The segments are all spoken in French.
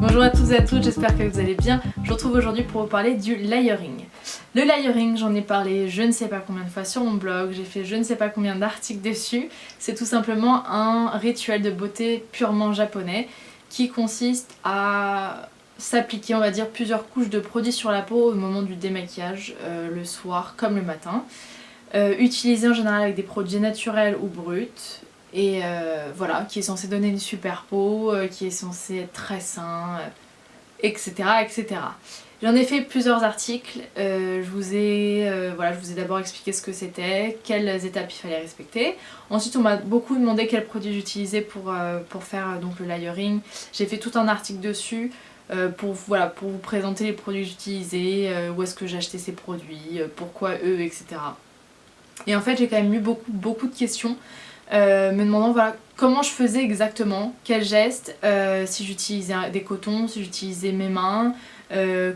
Bonjour à tous et à toutes, j'espère que vous allez bien. Je vous retrouve aujourd'hui pour vous parler du layering. Le layering, j'en ai parlé je ne sais pas combien de fois sur mon blog, j'ai fait je ne sais pas combien d'articles dessus. C'est tout simplement un rituel de beauté purement japonais qui consiste à s'appliquer, on va dire, plusieurs couches de produits sur la peau au moment du démaquillage, le soir comme le matin. Utilisé en général avec des produits naturels ou bruts. Et voilà, qui est censé donner une super peau, qui est censé être très sain, etc. etc. J'en ai fait plusieurs articles, je vous ai d'abord expliqué ce que c'était, quelles étapes il fallait respecter. Ensuite on m'a beaucoup demandé quels produits j'utilisais pour faire donc, le layering. J'ai fait tout un article dessus pour vous présenter les produits que j'utilisais, où est-ce que j'achetais ces produits, pourquoi eux, etc. Et en fait j'ai quand même eu beaucoup de questions. Me demandant voilà, comment je faisais exactement, quels gestes, si j'utilisais des cotons, si j'utilisais mes mains,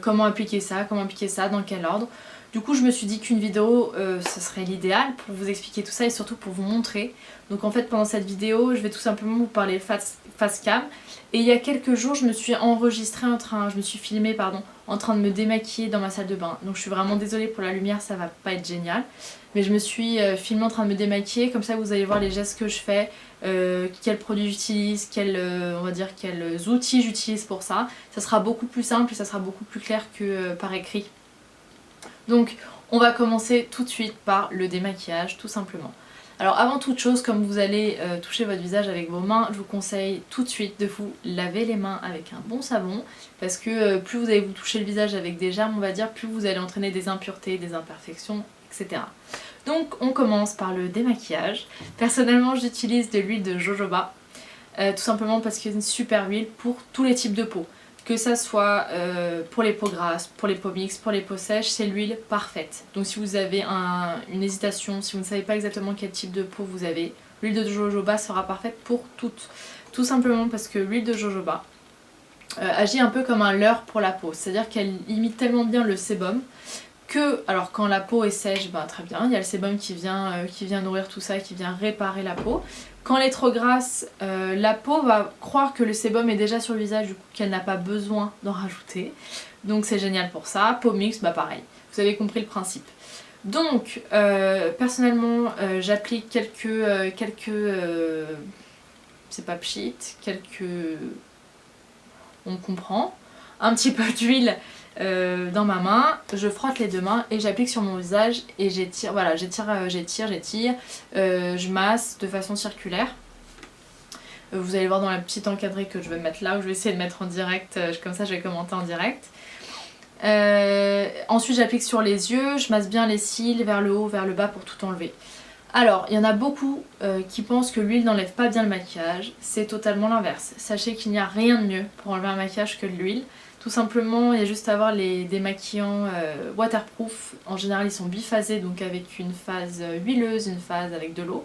comment appliquer ça, dans quel ordre. Du coup je me suis dit qu'une vidéo ce serait l'idéal pour vous expliquer tout ça et surtout pour vous montrer. Donc en fait pendant cette vidéo je vais tout simplement vous parler face cam. Et il y a quelques jours je me suis filmée en train de me démaquiller dans ma salle de bain. Donc je suis vraiment désolée pour la lumière, ça va pas être génial. Mais je me suis filmée en train de me démaquiller, comme ça vous allez voir les gestes que je fais, quels produits j'utilise, quels outils j'utilise pour ça. Ça sera beaucoup plus simple et ça sera beaucoup plus clair que par écrit. Donc on va commencer tout de suite par le démaquillage tout simplement. Alors avant toute chose, comme vous allez toucher votre visage avec vos mains, je vous conseille tout de suite de vous laver les mains avec un bon savon parce que plus vous allez vous toucher le visage avec des germes, on va dire, plus vous allez entraîner des impuretés, des imperfections, etc. Donc on commence par le démaquillage. Personnellement j'utilise de l'huile de jojoba, tout simplement parce qu'il y a une super huile pour tous les types de peau. Que ça soit pour les peaux grasses, pour les peaux mixtes, pour les peaux sèches, c'est l'huile parfaite. Donc si vous avez une hésitation, si vous ne savez pas exactement quel type de peau vous avez, l'huile de jojoba sera parfaite pour toutes. Tout simplement parce que l'huile de jojoba agit un peu comme un leurre pour la peau. C'est-à-dire qu'elle imite tellement bien le sébum que, alors quand la peau est sèche, très bien, il y a le sébum qui vient nourrir tout ça, qui vient réparer la peau. Quand elle est trop grasse, la peau va croire que le sébum est déjà sur le visage, du coup qu'elle n'a pas besoin d'en rajouter. Donc c'est génial pour ça. Peau mixte, pareil. Vous avez compris le principe. Donc personnellement j'applique c'est pas pchit, on comprend, un petit peu d'huile dans ma main, je frotte les deux mains et j'applique sur mon visage et j'étire, je masse de façon circulaire. Vous allez voir dans la petite encadrée que je vais mettre là, où je vais essayer de mettre en direct, comme ça je vais commenter en direct. Ensuite j'applique sur les yeux, je masse bien les cils vers le haut, vers le bas pour tout enlever. Alors, il y en a beaucoup qui pensent que l'huile n'enlève pas bien le maquillage, c'est totalement l'inverse. Sachez qu'il n'y a rien de mieux pour enlever un maquillage que de l'huile. Tout simplement, il y a juste à avoir des démaquillants waterproof. En général, ils sont biphasés, donc avec une phase huileuse, une phase avec de l'eau.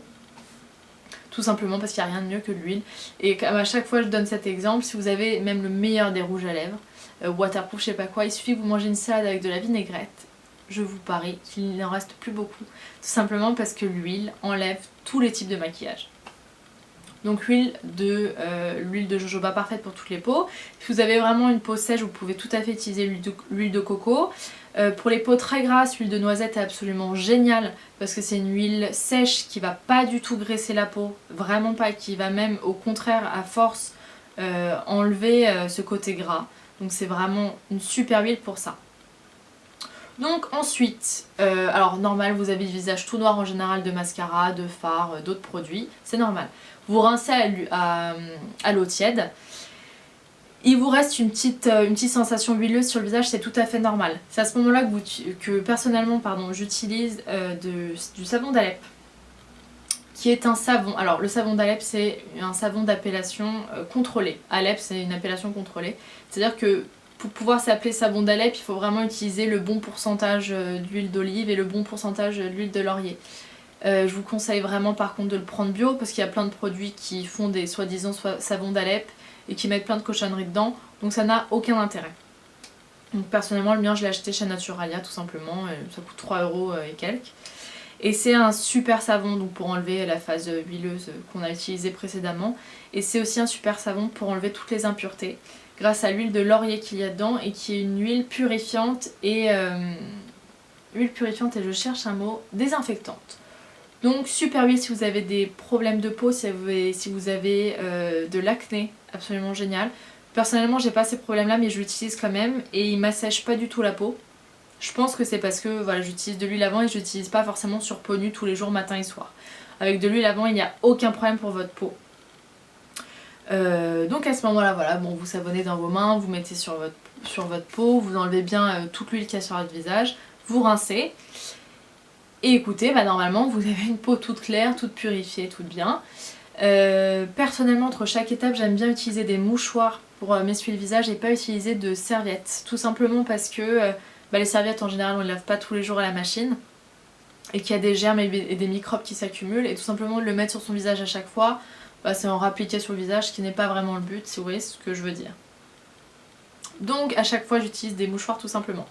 Tout simplement parce qu'il n'y a rien de mieux que de l'huile. Et comme à chaque fois je donne cet exemple, si vous avez même le meilleur des rouges à lèvres, waterproof, je sais pas quoi, il suffit que vous mangez une salade avec de la vinaigrette. Je vous parie qu'il n'en reste plus beaucoup. Tout simplement parce que l'huile enlève tous les types de maquillage. Donc l'huile de jojoba parfaite pour toutes les peaux. Si vous avez vraiment une peau sèche, vous pouvez tout à fait utiliser l'huile de coco. Pour les peaux très grasses, l'huile de noisette est absolument géniale parce que c'est une huile sèche qui va pas du tout graisser la peau, vraiment pas, qui va même au contraire à force enlever ce côté gras. Donc c'est vraiment une super huile pour ça. Donc ensuite, alors normal, vous avez le visage tout noir en général de mascara, de fard, d'autres produits, c'est normal. Vous rincez à l'eau tiède. Il vous reste une petite sensation huileuse sur le visage, c'est tout à fait normal. C'est à ce moment-là que personnellement j'utilise du savon d'Alep, qui est un savon. Alors le savon d'Alep c'est un savon d'appellation contrôlée. Alep c'est une appellation contrôlée, c'est-à-dire que pour pouvoir s'appeler savon d'Alep, il faut vraiment utiliser le bon pourcentage d'huile d'olive et le bon pourcentage d'huile de laurier. Je vous conseille vraiment par contre de le prendre bio parce qu'il y a plein de produits qui font des soi-disant savons d'Alep et qui mettent plein de cochonneries dedans, donc ça n'a aucun intérêt. Donc personnellement le mien je l'ai acheté chez Naturalia tout simplement, ça coûte 3 € et quelques. Et c'est un super savon donc pour enlever la phase huileuse qu'on a utilisée précédemment. Et c'est aussi un super savon pour enlever toutes les impuretés. grâce à l'huile de laurier qu'il y a dedans et qui est une huile purifiante et je cherche un mot, désinfectante. Donc super huile si vous avez des problèmes de peau, si vous avez de l'acné, absolument génial. Personnellement j'ai pas ces problèmes là mais je l'utilise quand même et il m'assèche pas du tout la peau. Je pense que c'est parce que voilà, j'utilise de l'huile avant et je l'utilise pas forcément sur peau nue tous les jours matin et soir. Avec de l'huile avant il n'y a aucun problème pour votre peau. Donc à ce moment là voilà, bon, vous savonnez dans vos mains, vous mettez sur votre peau, vous enlevez bien toute l'huile qu'il y a sur votre visage, vous rincez. Et écoutez, bah normalement vous avez une peau toute claire, toute purifiée, toute bien. Personnellement entre chaque étape j'aime bien utiliser des mouchoirs pour m'essuyer le visage et pas utiliser de serviettes. Tout simplement parce que les serviettes en général on ne les lave pas tous les jours à la machine. Et qu'il y a des germes et des microbes qui s'accumulent. Et tout simplement le mettre sur son visage à chaque fois, c'est en rappliquer sur le visage, ce qui n'est pas vraiment le but si vous voyez ce que je veux dire. Donc à chaque fois j'utilise des mouchoirs tout simplement.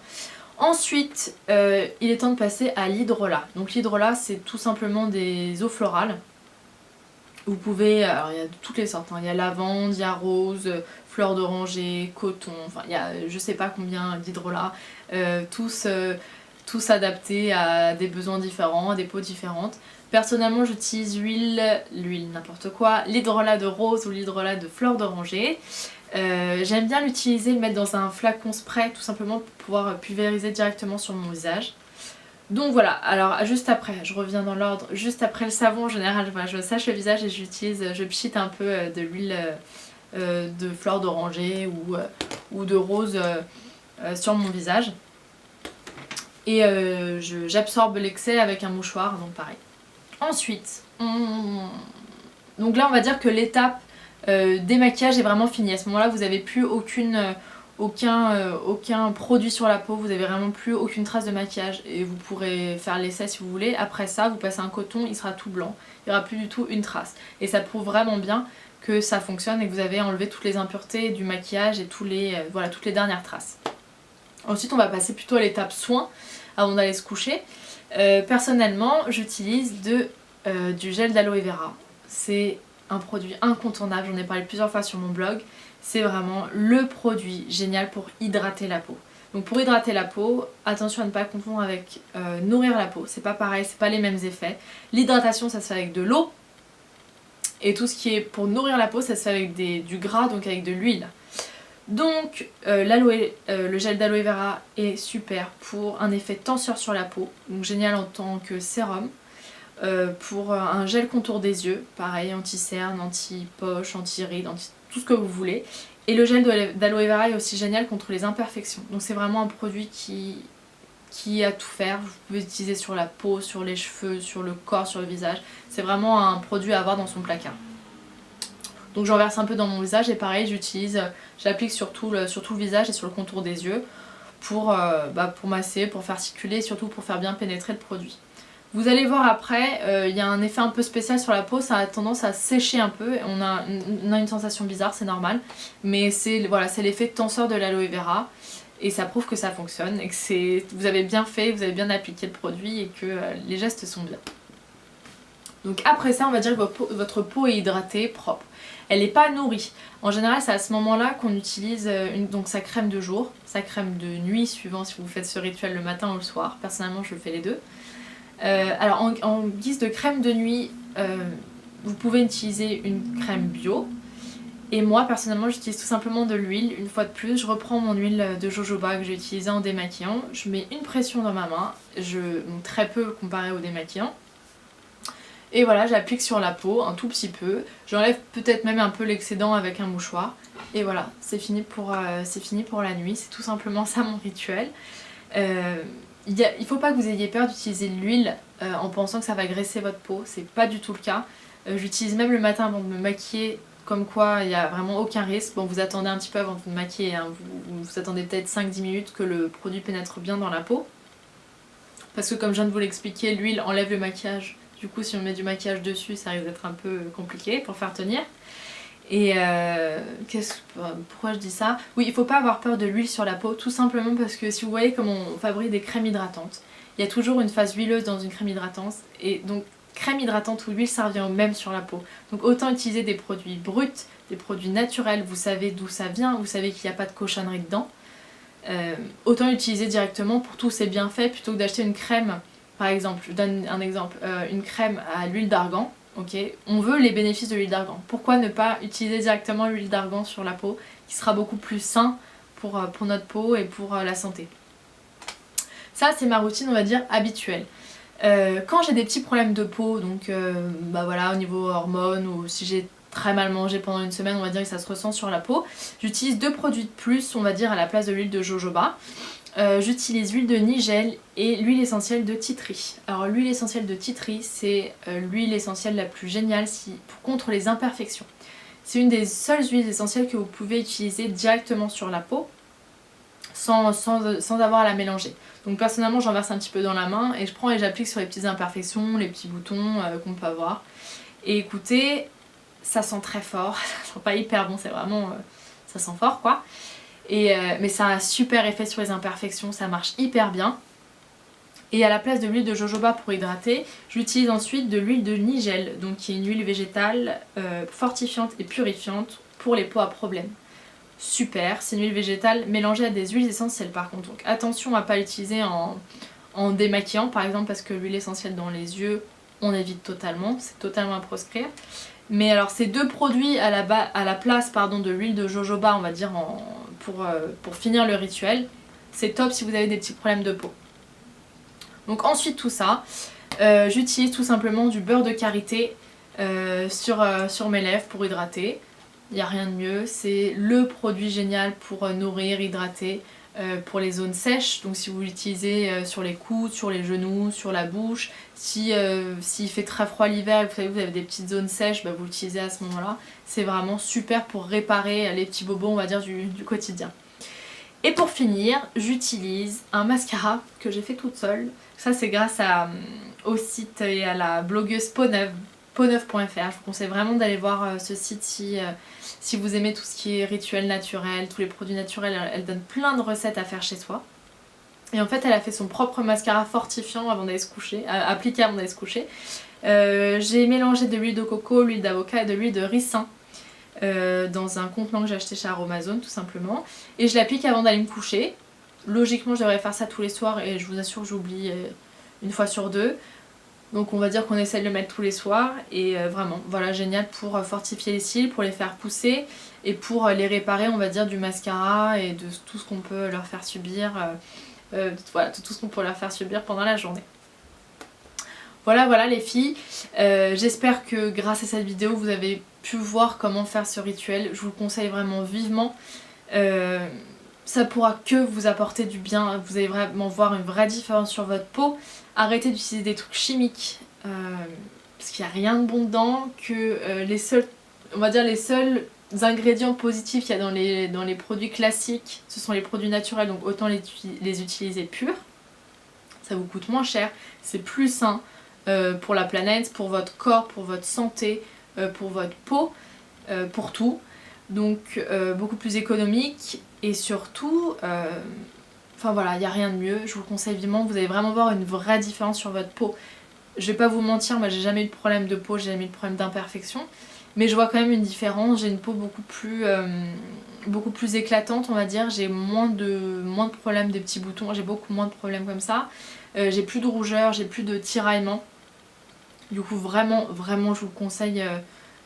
Ensuite, il est temps de passer à l'hydrolat. Donc l'hydrolat c'est tout simplement des eaux florales. Vous pouvez, alors il y a de toutes les sortes, hein. Il y a lavande, il y a rose, fleur d'oranger, coton, enfin il y a je sais pas combien d'hydrolats, tous adaptés à des besoins différents, à des peaux différentes. Personnellement j'utilise l'huile n'importe quoi, l'hydrolat de rose ou l'hydrolat de fleur d'oranger. J'aime bien l'utiliser, le mettre dans un flacon spray tout simplement pour pouvoir pulvériser directement sur mon visage. Donc voilà, alors juste après, je reviens dans l'ordre, juste après le savon en général, voilà, je sèche le visage et je pchite un peu de l'huile de fleur d'oranger ou de rose sur mon visage. Et j'absorbe l'excès avec un mouchoir, donc pareil. Ensuite, donc là on va dire que l'étape démaquillage est vraiment finie. À ce moment-là vous n'avez plus aucun produit sur la peau, vous n'avez vraiment plus aucune trace de maquillage et vous pourrez faire l'essai si vous voulez. Après ça vous passez un coton, il sera tout blanc, il n'y aura plus du tout une trace. Et ça prouve vraiment bien que ça fonctionne et que vous avez enlevé toutes les impuretés du maquillage et toutes les dernières traces. Ensuite on va passer plutôt à l'étape soin avant d'aller se coucher. Personnellement j'utilise du gel d'aloe vera. C'est un produit incontournable, j'en ai parlé plusieurs fois sur mon blog. C'est vraiment le produit génial pour hydrater la peau. Donc pour hydrater la peau, attention à ne pas confondre avec nourrir la peau, c'est pas pareil, c'est pas les mêmes effets. L'hydratation ça se fait avec de l'eau et tout ce qui est pour nourrir la peau ça se fait avec du gras, donc avec de l'huile. Donc le gel d'aloe vera est super pour un effet tenseur sur la peau, donc génial en tant que sérum. Pour un gel contour des yeux, pareil, anti-cerne, anti-poche, anti-rides, tout ce que vous voulez. Et le gel d'aloe vera est aussi génial contre les imperfections. Donc c'est vraiment un produit qui a tout faire. Vous pouvez l'utiliser sur la peau, sur les cheveux, sur le corps, sur le visage. C'est vraiment un produit à avoir dans son placard. Donc j'en verse un peu dans mon visage et pareil j'applique sur tout le visage et sur le contour des yeux pour masser, pour faire circuler et surtout pour faire bien pénétrer le produit. Vous allez voir après, il y a un effet un peu spécial sur la peau, ça a tendance à sécher un peu, on a une sensation bizarre, c'est normal, mais c'est l'effet tenseur de l'aloe vera et ça prouve que ça fonctionne et que vous avez bien fait, vous avez bien appliqué le produit et que les gestes sont bien. Donc après ça on va dire que votre peau est hydratée, propre. Elle n'est pas nourrie. En général c'est à ce moment là qu'on utilise donc sa crème de jour, sa crème de nuit suivant si vous faites ce rituel le matin ou le soir. Personnellement je fais les deux. Alors en guise de crème de nuit, vous pouvez utiliser une crème bio. Et moi personnellement j'utilise tout simplement de l'huile. Une fois de plus je reprends mon huile de jojoba que j'ai utilisée en démaquillant. Je mets une pression dans ma main, donc très peu comparé au démaquillant. Et voilà, j'applique sur la peau un tout petit peu. J'enlève peut-être même un peu l'excédent avec un mouchoir. Et voilà, c'est fini pour la nuit. C'est tout simplement ça mon rituel. Il ne faut pas que vous ayez peur d'utiliser de l'huile en pensant que ça va graisser votre peau. C'est pas du tout le cas. J'utilise même le matin avant de me maquiller, comme quoi il n'y a vraiment aucun risque. Bon, vous attendez un petit peu avant de vous maquiller. Hein. Vous attendez peut-être 5-10 minutes que le produit pénètre bien dans la peau. Parce que comme je viens de vous l'expliquer, l'huile enlève le maquillage. Du coup si on met du maquillage dessus ça risque d'être un peu compliqué pour faire tenir. Et pourquoi je dis ça? Oui, il ne faut pas avoir peur de l'huile sur la peau, tout simplement parce que si vous voyez comment on fabrique des crèmes hydratantes, il y a toujours une phase huileuse dans une crème hydratante et donc crème hydratante ou huile, ça revient au même sur la peau. Donc autant utiliser des produits bruts, des produits naturels, vous savez d'où ça vient, vous savez qu'il n'y a pas de cochonnerie dedans. Autant l'utiliser directement pour tous ses bienfaits plutôt que d'acheter une crème, par exemple, je donne un exemple, une crème à l'huile d'argan, ok, on veut les bénéfices de l'huile d'argan. Pourquoi ne pas utiliser directement l'huile d'argan sur la peau, qui sera beaucoup plus sain pour notre peau et pour la santé. Ça c'est ma routine, on va dire, habituelle. Quand j'ai des petits problèmes de peau, donc bah voilà, au niveau hormones, ou si j'ai très mal mangé pendant une semaine, on va dire que ça se ressent sur la peau, j'utilise 2 produits de plus, on va dire, à la place de l'huile de jojoba. J'utilise l'huile de nigel et l'huile essentielle de tea tree. Alors l'huile essentielle de tea tree, c'est l'huile essentielle la plus géniale contre les imperfections. C'est une des seules huiles essentielles que vous pouvez utiliser directement sur la peau sans avoir à la mélanger. Donc personnellement j'en verse un petit peu dans la main et je prends et j'applique sur les petites imperfections, les petits boutons qu'on peut avoir. Et écoutez, ça sent très fort, ça sent pas hyper bon, c'est vraiment... ça sent fort quoi. Mais ça a un super effet sur les imperfections, ça marche hyper bien. Et à la place de l'huile de jojoba pour hydrater, j'utilise ensuite de l'huile de nigel, donc qui est une huile végétale fortifiante et purifiante pour les peaux à problème. Super, c'est une huile végétale mélangée à des huiles essentielles par contre. Donc attention à ne pas l'utiliser en démaquillant par exemple, parce que l'huile essentielle dans les yeux, on évite totalement, c'est totalement à proscrire. Mais alors ces 2 produits à la place de l'huile de jojoba, on va dire pour finir le rituel, c'est top si vous avez des petits problèmes de peau. Donc ensuite tout ça, j'utilise tout simplement du beurre de karité sur mes lèvres pour hydrater. Il n'y a rien de mieux, c'est le produit génial pour nourrir, hydrater, pour les zones sèches. Donc si vous l'utilisez sur les coudes, sur les genoux, sur la bouche, s'il fait très froid l'hiver et vous avez des petites zones sèches, bah, vous l'utilisez à ce moment-là. C'est vraiment super pour réparer les petits bobos, on va dire, du quotidien. Et pour finir, j'utilise un mascara que j'ai fait toute seule. Ça c'est grâce au site et à la blogueuse peauneuf.fr. Je vous conseille vraiment d'aller voir ce site si vous aimez tout ce qui est rituel naturel, tous les produits naturels. Elle donne plein de recettes à faire chez soi. Et en fait elle a fait son propre mascara fortifiant avant d'aller se coucher, appliqué avant d'aller se coucher. J'ai mélangé de l'huile de coco, l'huile d'avocat et de l'huile de ricin dans un contenant que j'ai acheté chez Aromazone tout simplement. Et je l'applique avant d'aller me coucher. Logiquement je devrais faire ça tous les soirs et je vous assure que j'oublie une fois sur 2. Donc on va dire qu'on essaie de le mettre tous les soirs et vraiment voilà, génial pour fortifier les cils, pour les faire pousser et pour les réparer, on va dire, du mascara et de tout ce qu'on peut leur faire subir, voilà, de tout ce qu'on peut leur faire subir pendant la journée. Voilà les filles, j'espère que grâce à cette vidéo vous avez pu voir comment faire ce rituel. Je vous le conseille vraiment vivement. Ça pourra que vous apporter du bien, vous allez vraiment voir une vraie différence sur votre peau. Arrêtez d'utiliser des trucs chimiques parce qu'il n'y a rien de bon dedans, que les seuls ingrédients positifs qu'il y a dans les produits classiques, ce sont les produits naturels, donc autant les utiliser purs. Ça vous coûte moins cher, c'est plus sain pour la planète, pour votre corps, pour votre santé, pour votre peau, pour tout. Donc beaucoup plus économique et surtout... Enfin voilà, il n'y a rien de mieux, je vous le conseille vivement, vous allez vraiment voir une vraie différence sur votre peau. Je vais pas vous mentir, moi j'ai jamais eu de problème de peau, j'ai jamais eu de problème d'imperfection, mais je vois quand même une différence, j'ai une peau beaucoup plus éclatante on va dire, j'ai moins de problèmes des petits boutons, j'ai beaucoup moins de problèmes comme ça, j'ai plus de rougeur, j'ai plus de tiraillement. Du coup vraiment je vous conseille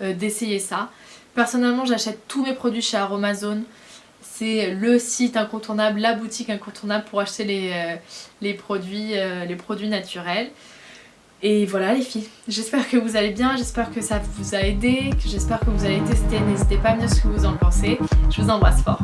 d'essayer ça. Personnellement j'achète tous mes produits chez Aromazone. C'est le site incontournable, la boutique incontournable pour acheter les produits naturels. Et voilà les filles, j'espère que vous allez bien, j'espère que ça vous a aidé, j'espère que vous allez tester. N'hésitez pas à me dire ce que vous en pensez. Je vous embrasse fort.